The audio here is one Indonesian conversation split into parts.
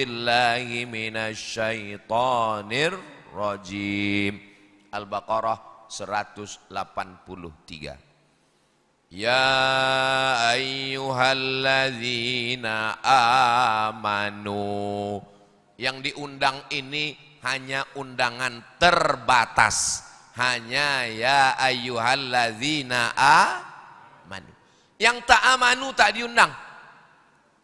billahi minasyaitonir rajim. Al-Baqarah 183. Ya ayyuhalladzina amanu. Yang diundang ini hanya undangan terbatas. Hanya ya ayyuhalladzina amanu. Yang tak amanu tak diundang.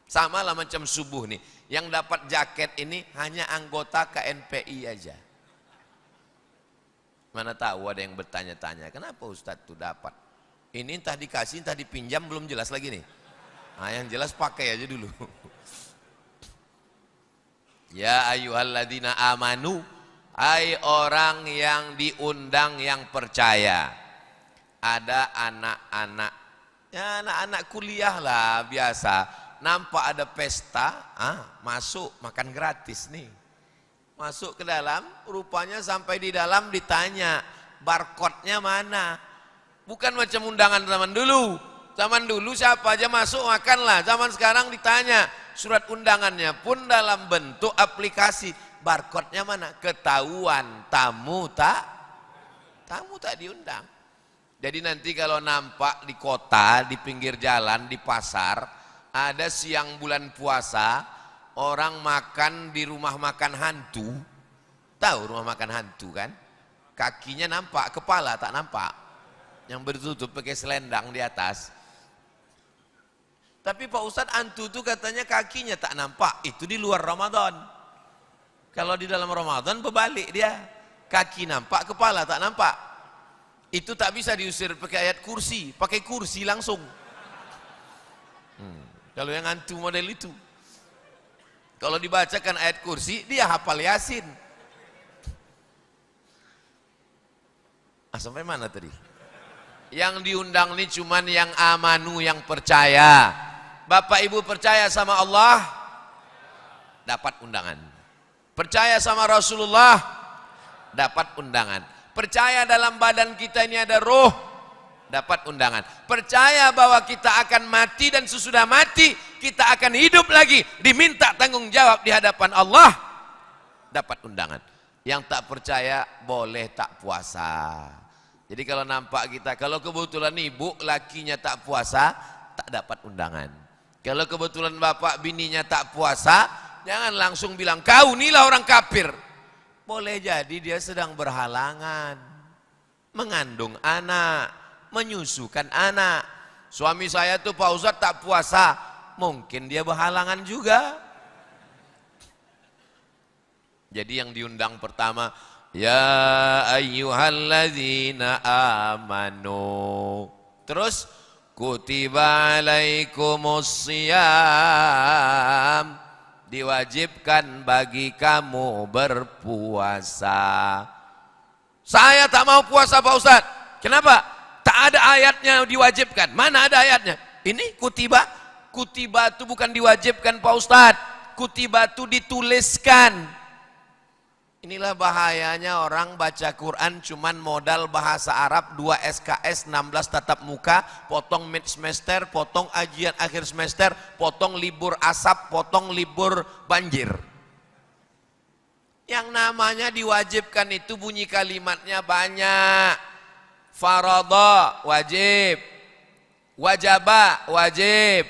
Sama lah macam subuh nih. Yang dapat jaket ini hanya anggota KNPI aja. Mana tahu ada yang bertanya-tanya, kenapa Ustadz tuh dapat? Ini entah dikasih, entah dipinjam, belum jelas lagi nih. Nah, yang jelas pakai aja dulu. Ya ayyuhalladzina amanu, hai orang yang diundang yang percaya. Ada anak-anak, ya anak-anak kuliah lah biasa. Nampak ada pesta, masuk makan gratis nih. Masuk ke dalam, rupanya sampai di dalam ditanya, barcode-nya mana? Bukan macam undangan zaman dulu. Zaman dulu siapa aja masuk makanlah. Zaman sekarang ditanya, surat undangannya pun dalam bentuk aplikasi. Barcode-nya mana? Ketahuan, tamu tak diundang. Jadi nanti kalau nampak di kota, di pinggir jalan, di pasar, ada siang bulan puasa, orang makan di rumah makan hantu. Tahu rumah makan hantu kan? Kakinya nampak, kepala tak nampak. Yang bertutup pakai selendang di atas. Tapi Pak Ustadz, hantu itu katanya kakinya tak nampak. Itu di luar Ramadan. Kalau di dalam Ramadan berbalik dia. Kaki nampak, kepala tak nampak. Itu tak bisa diusir pakai ayat kursi. Pakai kursi langsung. Kalau yang hantu model itu. Kalau dibacakan ayat kursi, dia hafal Yasin. Sampai mana tadi? Yang diundang ini cuman yang amanu, yang percaya. Bapak ibu percaya sama Allah, dapat undangan. Percaya sama Rasulullah, dapat undangan. Percaya dalam badan kita ini ada roh, dapat undangan. Percaya bahwa kita akan mati dan sesudah mati kita akan hidup lagi, diminta tanggung jawab di hadapan Allah, dapat undangan. Yang tak percaya boleh tak puasa. Jadi kalau nampak kita, kalau kebetulan ibu lakinya tak puasa, tak dapat undangan. Kalau kebetulan bapak bininya tak puasa, jangan langsung bilang, kau inilah orang kafir. Boleh jadi dia sedang berhalangan, mengandung anak, menyusukan anak. Suami saya tuh Pak Ustadz tak puasa, mungkin dia berhalangan juga. Jadi yang diundang pertama, ya ayyuhalladzina amanu. Terus kutiba alaikumusiyam, diwajibkan bagi kamu berpuasa. Saya tak mau puasa Pak Ustadz. Kenapa? Tak ada ayatnya diwajibkan. Mana ada ayatnya? Ini kutiba. Kutiba itu bukan diwajibkan Pak Ustadz. Kutiba itu dituliskan. Inilah bahayanya orang baca Quran cuman modal bahasa Arab, 2 SKS, 16 tatap muka, potong mid semester, potong ajian akhir semester, potong libur asap, potong libur banjir. Yang namanya diwajibkan itu bunyi kalimatnya banyak. Faradha wajib, wajaba wajib,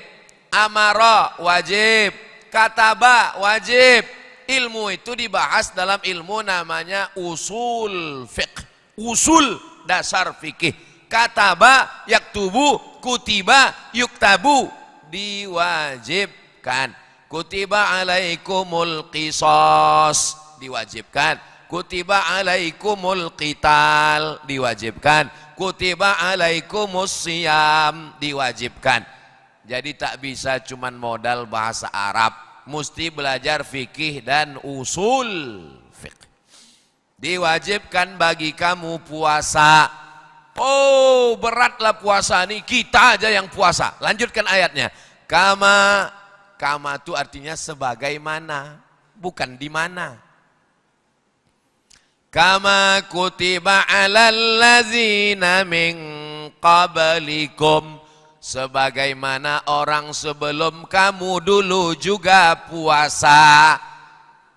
amara wajib, kataba wajib. Ilmu itu dibahas dalam ilmu namanya usul fiqh. Usul dasar fikih. Kataba yaktubu, kutiba yuktabu, diwajibkan. Kutiba alaikumul qisas, diwajibkan. Kutiba alaikumul qital, diwajibkan. Kutiba alaikumus siyam, diwajibkan. Jadi tak bisa cuman modal bahasa Arab. Mesti belajar fikih dan usul fikih. Diwajibkan bagi kamu puasa. Oh, beratlah puasa nih, kita aja yang puasa. Lanjutkan ayatnya. Kama itu artinya sebagaimana, bukan di mana. Kama kutiba alal ladzina min qablikum, sebagaimana orang sebelum kamu dulu juga puasa.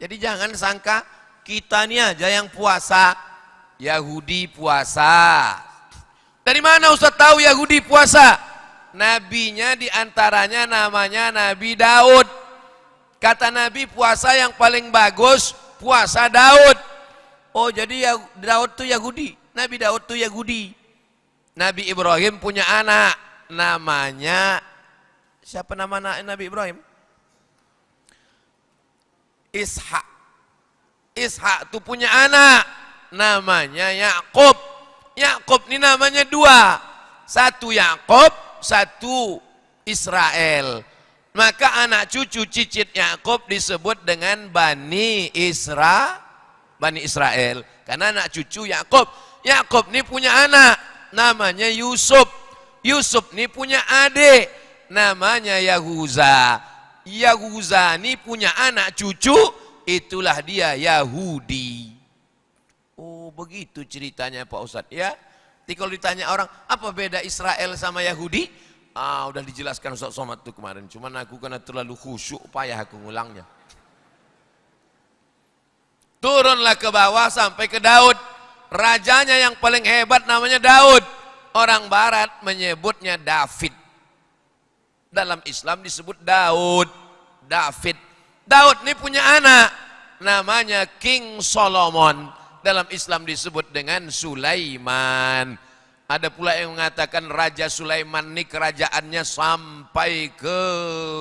Jadi jangan sangka kita ini aja yang puasa. Yahudi puasa. Dari mana Ustaz tahu Yahudi puasa? Nabinya diantaranya namanya Nabi Daud. Kata Nabi puasa yang paling bagus puasa Daud. Oh jadi Daud tuh Yahudi. Nabi Daud tuh Yahudi. Nabi Ibrahim punya anak. Namanya, siapa nama anak Nabi Ibrahim? Ishak. Ishak tuh punya anak. Namanya Yakub. Yakub ini namanya dua. Satu Yakub, satu Israel. Maka anak cucu cicit Yakub disebut dengan Bani Israel. Karena anak cucu Yakub. Yakub ini punya anak namanya Yusuf. Yusuf ini punya adik namanya Yahuza. Yahuza ini punya anak cucu, itulah dia Yahudi. Oh begitu ceritanya Pak Ustadz ya. Jadi kalau ditanya orang, apa beda Israel sama Yahudi? Udah dijelaskan Ustadz Somad tuh kemarin. Cuman aku karena terlalu khusyuk, payah aku ngulangnya. Turunlah ke bawah sampai ke Daud. Rajanya yang paling hebat namanya Daud. Orang barat menyebutnya David. Dalam Islam disebut Daud. David. Daud ini punya anak. Namanya King Solomon. Dalam Islam disebut dengan Sulaiman. Ada pula yang mengatakan Raja Sulaiman ini kerajaannya sampai ke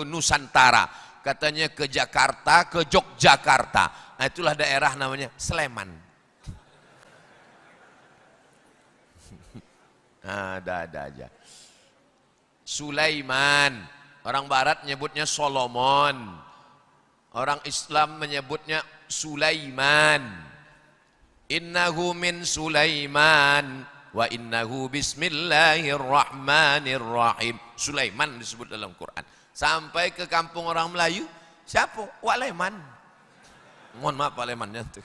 Nusantara. Katanya ke Jakarta, ke Yogyakarta. Nah itulah daerah namanya Sleman. Ada aja. Sulaiman. Orang barat menyebutnya Solomon. Orang Islam menyebutnya Sulaiman. Innahu min Sulaiman wa innahu bismillahirrahmanirrahim. Sulaiman disebut dalam Quran. Sampai ke kampung orang Melayu, siapa? Wak Leman. Mohon maaf Pak Lemannya tuh.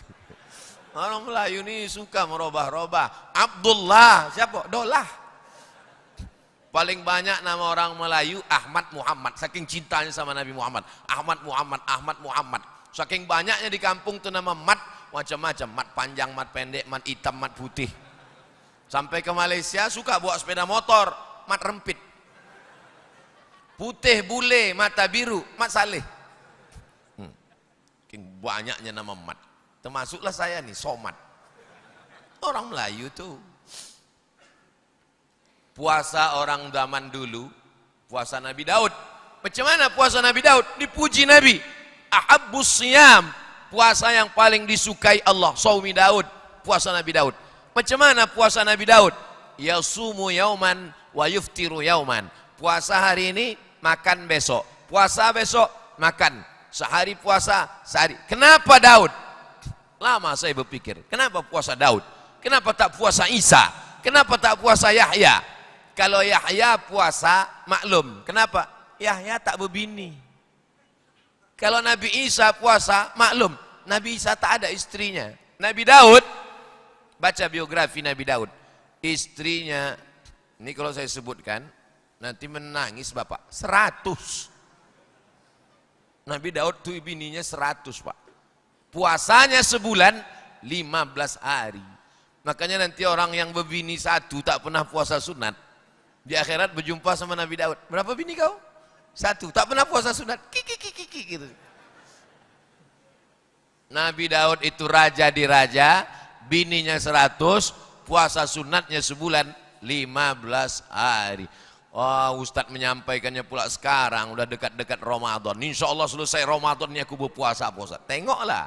Orang Melayu ini suka merubah-rubah. Abdullah, siapa? Dolah. Paling banyak nama orang Melayu Ahmad Muhammad. Saking cintanya sama Nabi Muhammad. Ahmad Muhammad, Ahmad Muhammad. Saking banyaknya di kampung tuh nama mat macam-macam. Mat panjang, mat pendek, mat hitam, mat putih. Sampai ke Malaysia suka bawa sepeda motor. Mat rempit. Putih bule, mata biru, mat saleh. Banyaknya nama mat. Termasuklah saya nih, Somad. Orang Melayu tuh. Puasa orang zaman dulu, puasa Nabi Daud. Macam mana puasa Nabi Daud? Dipuji Nabi. Ahabbus siyam, puasa yang paling disukai Allah. Saumi Daud, puasa Nabi Daud. Macam mana puasa Nabi Daud? Yasumu yauman wa yuftiru yauman. Puasa hari ini, makan besok. Puasa besok, makan. Sehari puasa, sehari. Kenapa Daud? Lama saya berpikir, kenapa puasa Daud? Kenapa tak puasa Isa? Kenapa tak puasa Yahya? Kalau Yahya puasa, maklum. Kenapa? Yahya tak berbini. Kalau Nabi Isa puasa, maklum. Nabi Isa tak ada istrinya. Nabi Daud, baca biografi Nabi Daud. Istrinya, ini kalau saya sebutkan, nanti menangis Bapak. 100. Nabi Daud tuh bininya 100 Pak. Puasanya sebulan 15 hari. Makanya nanti orang yang berbini satu tak pernah puasa sunat, di akhirat berjumpa sama Nabi Daud. Berapa bini kau? 1. Tak pernah puasa sunat. Kiki gitu. Nabi Daud itu raja di raja, bininya 100, puasa sunatnya sebulan 15 hari. Oh, Ustadz menyampaikannya pula sekarang, udah dekat-dekat Ramadan. Insya Allah selesai Ramadan ini aku berpuasa Pak Ustadz. Tengoklah,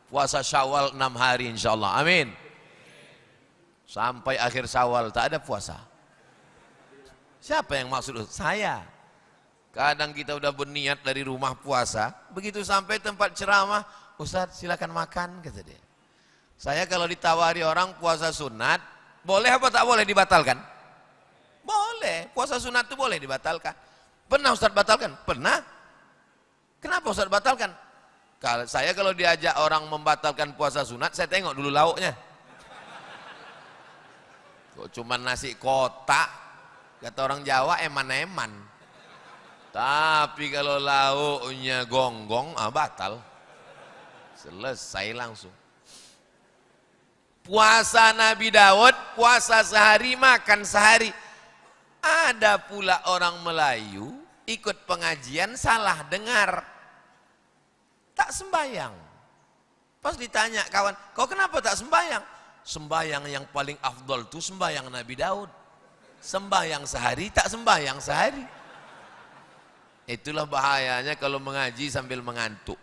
puasa Syawal 6 hari insya Allah. Amin. Sampai akhir Syawal tak ada puasa. Siapa yang maksud? Saya. Kadang kita udah berniat dari rumah puasa, begitu sampai tempat ceramah, Ustadz silakan makan, kata dia. Saya kalau ditawari orang puasa sunat, boleh apa tak boleh dibatalkan? Boleh, puasa sunat itu boleh dibatalkan. Pernah Ustadz batalkan? Pernah. Kenapa Ustadz batalkan? Kalau diajak orang membatalkan puasa sunat, saya tengok dulu lauknya. Kok cuma nasi kotak, kata orang Jawa eman-eman. Tapi kalau lauknya gonggong, batal. Selesai langsung. Puasa Nabi Daud, puasa sehari, makan sehari. Ada pula orang Melayu ikut pengajian salah dengar. Tak sembahyang. Pas ditanya kawan, kau kenapa tak sembahyang? Sembahyang yang paling afdol itu sembahyang Nabi Daud. Sembahyang sehari, tak sembahyang sehari. Itulah bahayanya kalau mengaji sambil mengantuk.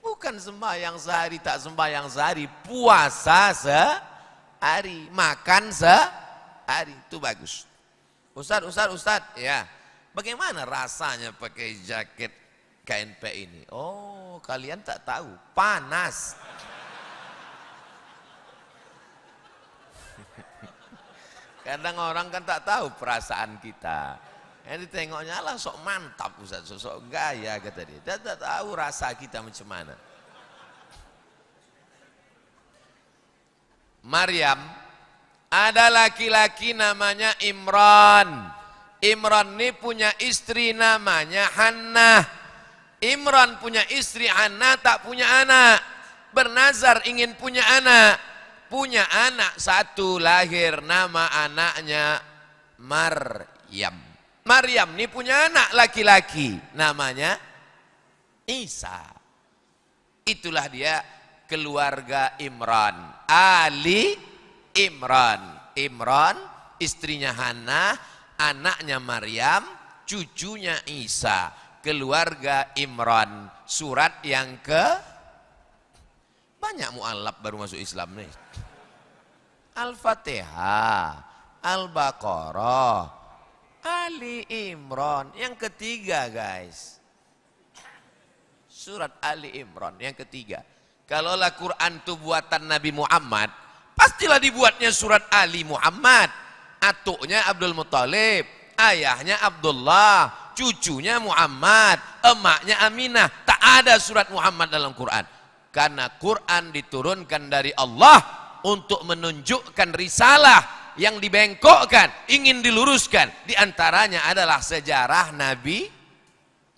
Bukan sembahyang sehari, tak sembahyang sehari. Puasa sehari, makan sehari. Itu bagus. Ustaz, ya. Bagaimana rasanya pakai jaket KNP ini? Oh, kalian tak tahu. Panas. Kadang orang kan tak tahu perasaan kita. Yang ditengoknya lah sok mantap Ustaz, sok gaya kata dia. Dia tak tahu rasa kita macam mana. Maryam, ada laki-laki namanya Imran. Imran ini punya istri namanya Hannah. Imran punya istri Hannah, tak punya anak. Bernazar ingin punya anak. Punya anak satu, lahir, nama anaknya Maryam. Maryam ini punya anak laki-laki, namanya Isa. Itulah dia keluarga Imran. Ali Imran. Imran, istrinya Hannah, anaknya Maryam, cucunya Isa. Keluarga Imran. Surat yang banyak mu'alaf baru masuk Islam nih. Al-Fatihah, Al-Baqarah, Ali Imran. Yang ketiga guys, surat Ali Imran yang ketiga. Kalaulah Quran itu buatan Nabi Muhammad, pastilah dibuatnya surat Ali Muhammad. Atuknya Abdul Muttalib, ayahnya Abdullah, cucunya Muhammad, emaknya Aminah. Tak ada surat Muhammad dalam Quran. Karena Quran diturunkan dari Allah untuk menunjukkan risalah yang dibengkokkan, ingin diluruskan. Di antaranya adalah sejarah Nabi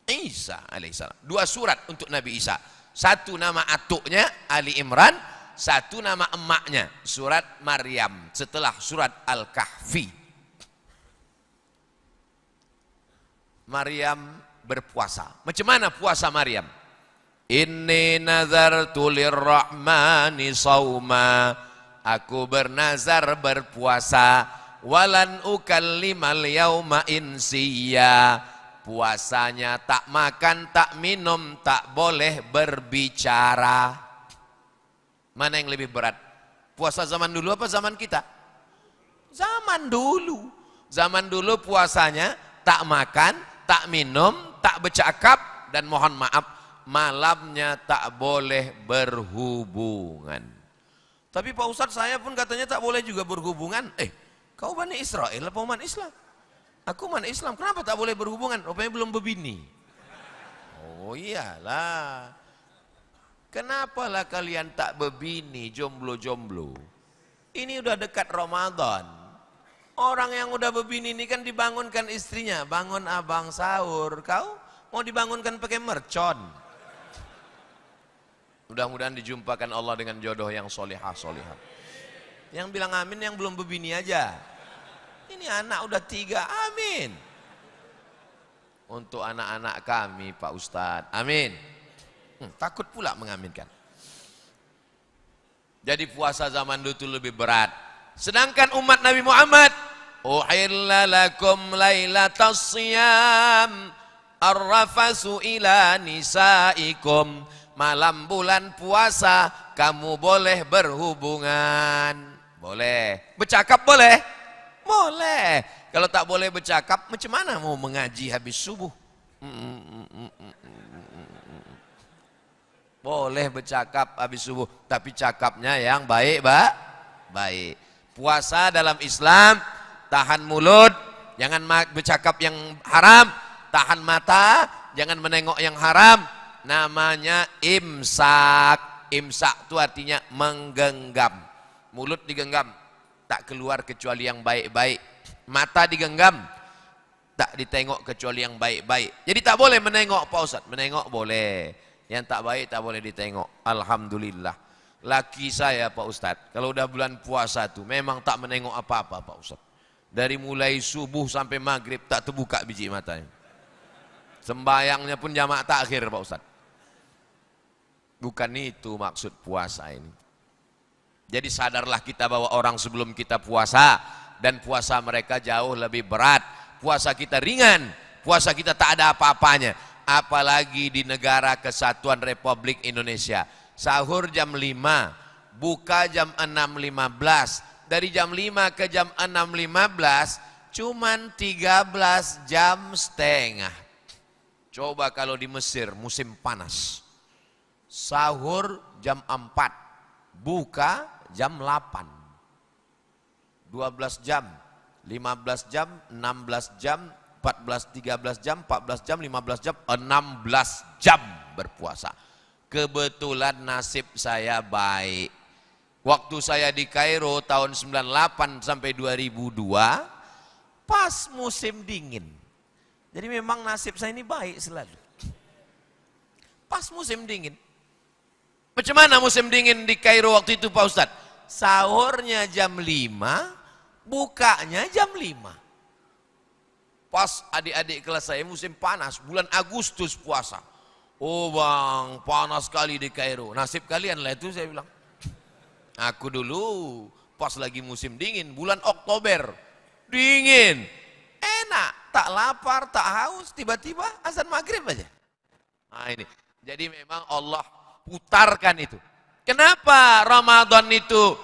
Isa alaihissalam. 2 surat untuk Nabi Isa. Satu nama atuknya Ali Imran, satu nama emaknya surat Maryam setelah surat Al-Kahfi. Maryam berpuasa. Macam mana puasa Maryam? Inni nazartu lirrahmani sauma. Aku bernazar berpuasa. Walan ukallimal yauma insiya. Puasanya tak makan, tak minum, tak boleh berbicara. Mana yang lebih berat? Puasa zaman dulu apa zaman kita? Zaman dulu. Zaman dulu puasanya tak makan, tak minum, tak bercakap, dan mohon maaf, malamnya tak boleh berhubungan. Tapi Pak Ustadz, saya pun katanya tak boleh juga berhubungan. Kau Bani Israel apa umat Islam? Aku umat Islam, kenapa tak boleh berhubungan? Rupanya belum berbini. Oh iyalah. Kenapalah kalian tak berbini, jomblo-jomblo? Ini udah dekat Ramadan. Orang yang udah berbini ini kan dibangunkan istrinya. Bangun abang sahur. Kau mau dibangunkan pakai mercon. Mudah-mudahan dijumpakan Allah dengan jodoh yang solehah-solehah. Yang bilang amin yang belum berbini aja. Ini anak udah 3, amin. Untuk anak-anak kami Pak Ustadz, amin. Takut pula mengaminkan. Jadi puasa zaman dulu itu lebih berat. Sedangkan umat Nabi Muhammad, uhilla lakum lailatas siyam arrafasu ila nisaikum. Malam bulan puasa kamu boleh berhubungan. Boleh. Bercakap boleh? Boleh. Kalau tak boleh bercakap, macam mana mau mengaji habis subuh? Boleh bercakap habis subuh, tapi cakapnya yang baik, baik. Puasa dalam Islam, tahan mulut, jangan bercakap yang haram, tahan mata, jangan menengok yang haram. Namanya imsak. Imsak itu artinya menggenggam. Mulut digenggam, tak keluar kecuali yang baik-baik. Mata digenggam, tak ditengok kecuali yang baik-baik. Jadi tak boleh menengok Pak Ustadz. Menengok boleh. Yang tak baik tak boleh ditengok. Alhamdulillah. Laki saya Pak Ustadz, kalau udah bulan puasa tuh memang tak menengok apa-apa Pak Ustadz. Dari mulai subuh sampai maghrib tak terbuka biji matanya. Sembayangnya pun jamak takhir Pak Ustadz. Bukan itu maksud puasa ini. Jadi sadarlah kita bahwa orang sebelum kita puasa dan puasa mereka jauh lebih berat. Puasa kita ringan, puasa kita tak ada apa-apanya. Apalagi di negara Kesatuan Republik Indonesia. Sahur jam 5, buka jam 6.15. Dari jam 5 ke jam 6.15 cuman 13 jam setengah. Coba kalau di Mesir musim panas. Sahur jam 4, buka jam 8. 12 jam, 15 jam, 16 jam, 14, 13 jam, 14 jam, 15 jam, 16 jam berpuasa. Kebetulan nasib saya baik. Waktu saya di Kairo tahun 98 sampai 2002, pas musim dingin. Jadi memang nasib saya ini baik selalu. Pas musim dingin. Macam mana musim dingin di Kairo waktu itu Pak Ustadz? Sahurnya jam 5, bukanya jam 5. Pas adik-adik kelas saya musim panas, bulan Agustus puasa. Oh bang, panas sekali di Kairo. Nasib kalian lah itu saya bilang. Aku dulu pas lagi musim dingin, bulan Oktober, dingin, enak, tak lapar, tak haus, tiba-tiba azan maghrib aja. Nah ini, jadi memang Allah putarkan itu. Kenapa Ramadan itu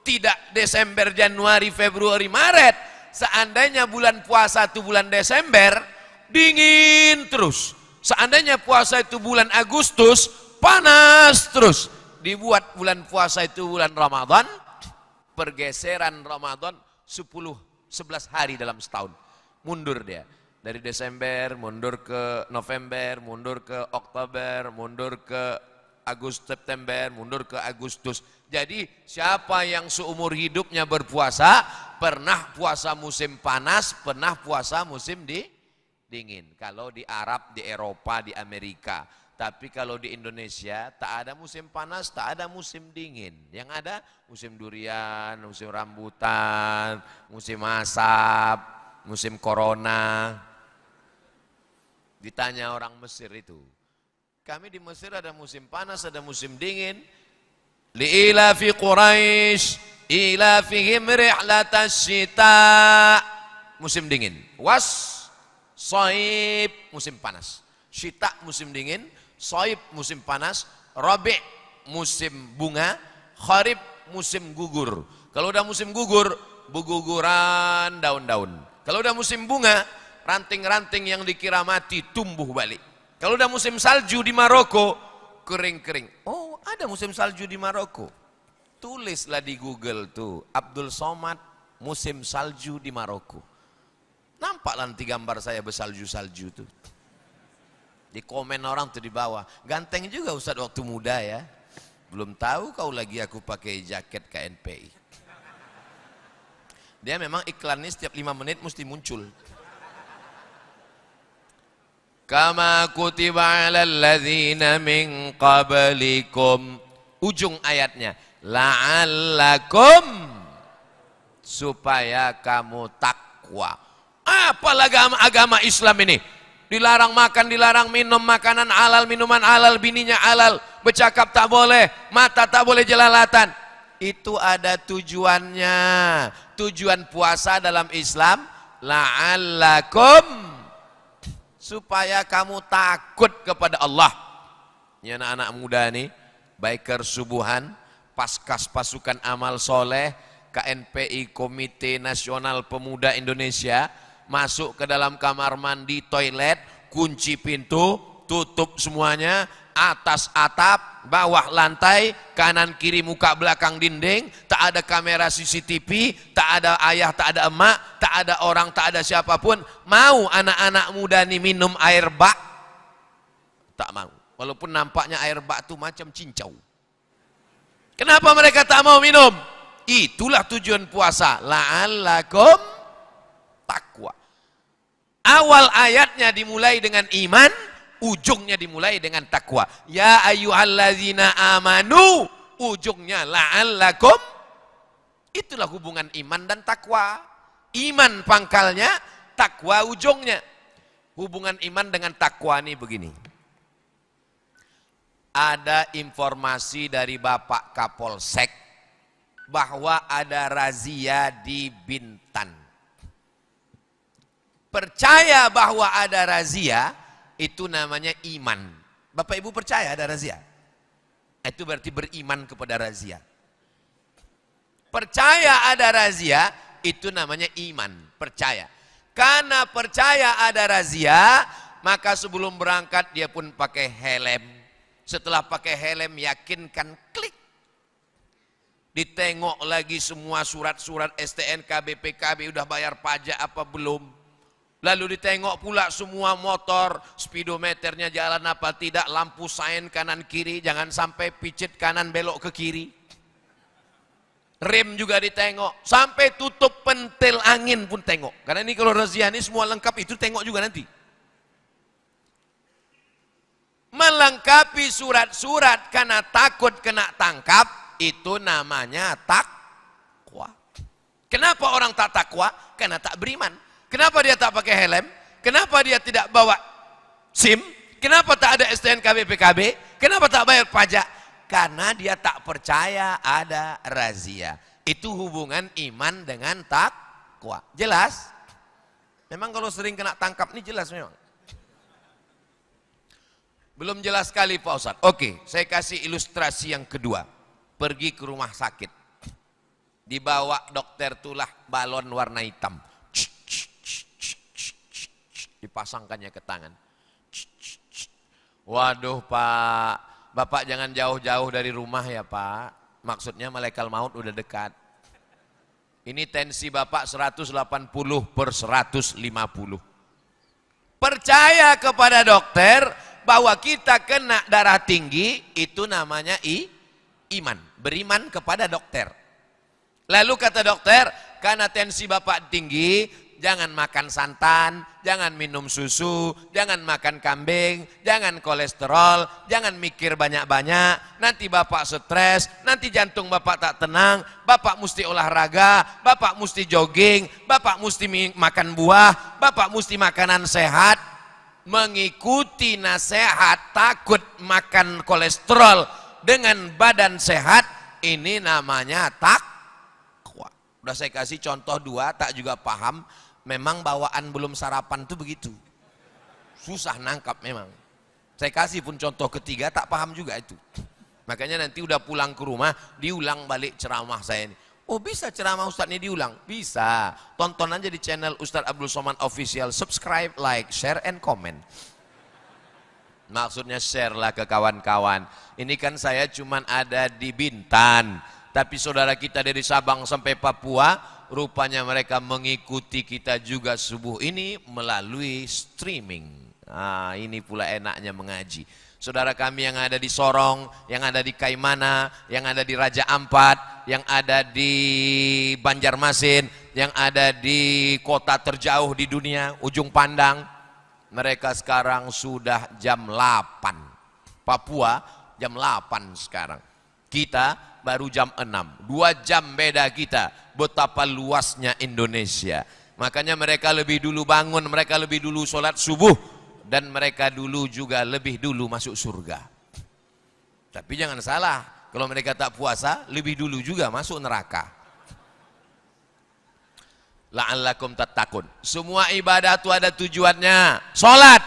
tidak Desember, Januari, Februari, Maret? Seandainya bulan puasa itu bulan Desember, dingin terus. Seandainya puasa itu bulan Agustus, panas terus. Dibuat bulan puasa itu bulan Ramadan, pergeseran Ramadan 10-11 hari dalam setahun. Mundur dia. Dari Desember, mundur ke November, mundur ke Oktober, mundur ke September, mundur ke Agustus. Jadi siapa yang seumur hidupnya berpuasa, pernah puasa musim panas, pernah puasa musim dingin. Kalau di Arab, di Eropa, di Amerika. Tapi kalau di Indonesia tak ada musim panas, tak ada musim dingin. Yang ada musim durian, musim rambutan, musim asap, musim corona. Ditanya orang Mesir itu. Kami di Mesir ada musim panas, ada musim dingin. Li'ilafi Quraisy, ilafihim rihlatas syita. Musim dingin. Shaib, musim panas. Syita musim dingin, Shaib musim panas, Rabi' musim bunga, Kharib musim gugur. Kalau udah musim gugur, berguguran daun-daun. Kalau udah musim bunga, ranting-ranting yang dikira mati tumbuh balik. Kalau udah musim salju di Maroko, kering-kering. Oh, ada musim salju di Maroko. Tulislah di Google tuh, Abdul Somad musim salju di Maroko. Nampaklah nanti gambar saya bersalju-salju tuh. Di komen orang tuh di bawah, ganteng juga Ustadz waktu muda ya. Belum tahu kau lagi aku pakai jaket KNPI. Dia memang iklannya setiap 5 menit mesti muncul. Kama kutiba 'alal ladzina min qablikum. Ujung ayatnya, la'allakum, supaya kamu takwa. Apalah agama Islam ini? Dilarang makan, dilarang minum, makanan halal, minuman halal, bininya halal, bercakap tak boleh, mata tak boleh jelalatan. Itu ada tujuannya. Tujuan puasa dalam Islam, la'allakum, supaya kamu takut kepada Allah. Ini anak-anak muda nih, biker subuhan, paskas pasukan amal soleh, KNPI Komite Nasional Pemuda Indonesia, masuk ke dalam kamar mandi, toilet, kunci pintu, tutup semuanya, atas atap, bawah lantai, kanan kiri muka belakang dinding, tak ada kamera CCTV, tak ada ayah, tak ada emak, tak ada orang, tak ada siapapun. Mau anak-anak muda nih minum air bak? Tak mau. Walaupun nampaknya air bak itu macam cincau. Kenapa mereka tak mau minum? Itulah tujuan puasa, la'allakum takwa. Awal ayatnya dimulai dengan iman, ujungnya dimulai dengan takwa. Ya ayyuhalladzina amanu, ujungnya la'allakum. Itulah hubungan iman dan takwa. Iman pangkalnya, takwa ujungnya. Hubungan iman dengan takwa ini begini. Ada informasi dari Bapak Kapolsek bahwa ada razia di Bintan. Percaya bahwa ada razia, itu namanya iman. Bapak Ibu percaya ada razia? Itu berarti beriman kepada razia. Percaya ada razia, itu namanya iman, percaya. Karena percaya ada razia, maka sebelum berangkat dia pun pakai helm. Setelah pakai helm, yakinkan, klik. Ditengok lagi semua surat-surat STNK, BPKB, udah bayar pajak apa belum. Lalu ditengok pula semua motor, speedometernya jalan apa tidak, lampu sein kanan kiri, jangan sampai picit kanan belok ke kiri. Rem juga ditengok, sampai tutup pentil angin pun tengok. Karena ini kalau razia ini semua lengkap, itu tengok juga nanti. Melengkapi surat-surat karena takut kena tangkap, itu namanya takwa. Kenapa orang tak takwa? Karena tak beriman. Kenapa dia tak pakai helm? Kenapa dia tidak bawa SIM? Kenapa tak ada STNK BPKB? Kenapa tak bayar pajak? Karena dia tak percaya ada razia. Itu hubungan iman dengan takwa. Jelas? Memang kalau sering kena tangkap ini jelas memang. Belum jelas sekali Pak Ustadz. Oke, saya kasih ilustrasi yang kedua. Pergi ke rumah sakit, dibawa dokter tulah balon warna hitam, dipasangkannya ke tangan. Waduh Pak, Bapak jangan jauh-jauh dari rumah ya Pak, maksudnya malaikat maut udah dekat. Ini tensi Bapak 180/150. Percaya kepada dokter bahwa kita kena darah tinggi, itu namanya iman, beriman kepada dokter. Lalu kata dokter, karena tensi Bapak tinggi, jangan makan santan, jangan minum susu, jangan makan kambing, jangan kolesterol, jangan mikir banyak-banyak, nanti Bapak stres, nanti jantung Bapak tak tenang, Bapak mesti olahraga, Bapak mesti jogging, Bapak mesti makan buah, Bapak mesti makanan sehat. Mengikuti nasihat takut makan kolesterol dengan badan sehat, ini namanya takwa. Udah saya kasih contoh dua, tak juga paham. Memang bawaan belum sarapan tuh begitu. Susah nangkap memang. Saya kasih pun contoh ketiga, tak paham juga itu. Makanya nanti udah pulang ke rumah, diulang balik ceramah saya ini. Oh bisa ceramah Ustadz ini diulang? Bisa. Tonton aja di channel Ustadz Abdul Somad Official. Subscribe, like, share, and comment. Maksudnya share lah ke kawan-kawan. Ini kan saya cuman ada di Bintan. Tapi saudara kita dari Sabang sampai Papua, rupanya mereka mengikuti kita juga subuh ini melalui streaming. Nah, ini pula enaknya mengaji. Saudara kami yang ada di Sorong, yang ada di Kaimana, yang ada di Raja Ampat, yang ada di Banjarmasin, yang ada di kota terjauh di dunia, Ujung Pandang. Mereka sekarang sudah jam 8. Papua jam 8 sekarang. Kita baru jam 6. 2 jam beda kita. Betapa luasnya Indonesia. Makanya mereka lebih dulu bangun, mereka lebih dulu sholat subuh. Dan mereka dulu juga lebih dulu masuk surga. Tapi jangan salah, kalau mereka tak puasa, lebih dulu juga masuk neraka. La'allakum tattaqun. Semua ibadah itu ada tujuannya. Sholat.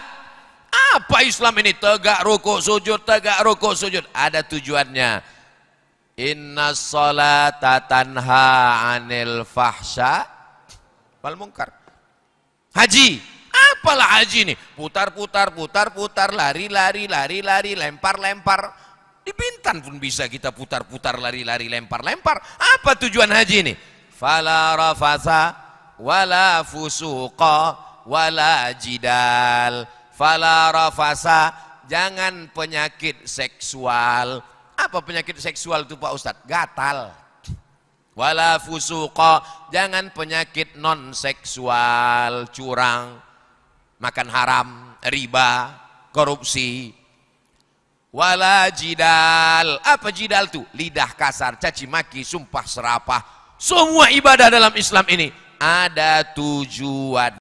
Apa Islam ini? Tegak rukuk sujud, tegak rukuk sujud. Ada tujuannya. Inna sholata tanha anil fahsya wal munkar. Haji. Apalah haji ini? Putar-putar, putar-putar, lari-lari, lari-lari, lempar-lempar. Di Bintan pun bisa kita putar-putar, lari-lari, lempar-lempar. Apa tujuan haji ini? Fala rafasa wala fusuqa wala jidal. Fala rafasa, jangan penyakit seksual. Apa penyakit seksual itu Pak Ustadz? Gatal. Wala fusuqa, jangan penyakit non seksual, curang, makan haram, riba, korupsi. Wala jidal. Apa jidal itu? Lidah kasar, caci maki, sumpah serapah. Semua ibadah dalam Islam ini ada tujuan.